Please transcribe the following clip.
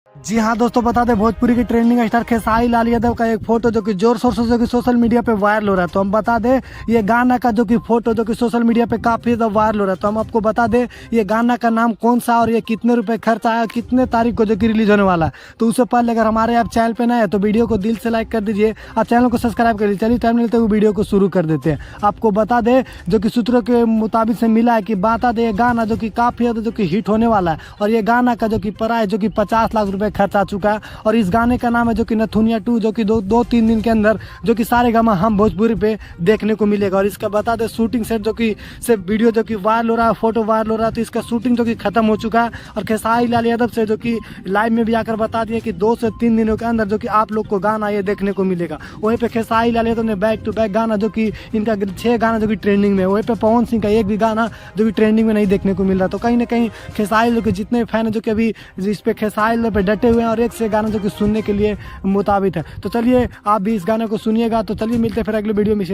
जी हाँ दोस्तों, बता दें भोजपुरी की ट्रेंडिंग स्टार खेसारी लाल यादव का एक फोटो जो कि जोर शोर से जो कि सोशल मीडिया पे वायरल हो रहा है। तो हम बता दें ये गाना का जो कि फोटो जो कि सोशल मीडिया पे काफी ज्यादा वायरल हो रहा है। तो हम आपको बता दें ये गाना का नाम कौन सा और ये कितने रुपए खर्च आया, कितने तारीख को जो कि रिलीज होने वाला है। तो उससे पहले अगर हमारे आप चैनल पे नए हैं तो वीडियो को दिल से लाइक कर दीजिए और चैनल को सब्सक्राइब कर लीजिए। चलिए टाइम मिलते हुए वीडियो को शुरू कर देते हैं। आपको बता दें जो कि सूत्रों के मुताबिक से मिला है कि बता दें ये गाना जो कि काफी ज्यादा जो कि हिट होने वाला है और ये गाना का जो कि प्राइस जो कि 50 लाख रुपए खर्च आ चुका है। और इस गाने का नाम है जो कि नथुनिया 2, जो कि दो तीन दिन के अंदर जो कि सारे गामा हम भोजपुरी पे देखने को मिलेगा। और इसका बता दे शूटिंग सेट जो कि से वीडियो जो कि वायरल हो रहा है, फोटो वायरल हो रहा है, तो इसका शूटिंग जो कि खत्म हो चुका है। और खेसारी लाल यादव से जो कि लाइव में भी आकर बता दिए कि 2 से 3 दिनों के अंदर जो कि आप लोग को गाना ये देखने को मिलेगा। वहीं पे खेसारी लाल यादव ने बैक टू बैक गाना जो कि इनका 6 गाना जो कि ट्रेंडिंग में, वहीं पे पवन सिंह का एक भी गाना जो कि ट्रेंडिंग में नहीं देखने को मिल रहा। तो कहीं ना कहीं खेसारी लोग के जितने फैन है जो कि अभी इस पे खेसारी लाल पे डटे हुए हैं और एक से गाना जो कि सुनने के लिए मुताबिक है। तो चलिए आप भी इस गाने को सुनिएगा। तो चलिए मिलते हैं फिर अगले वीडियो में।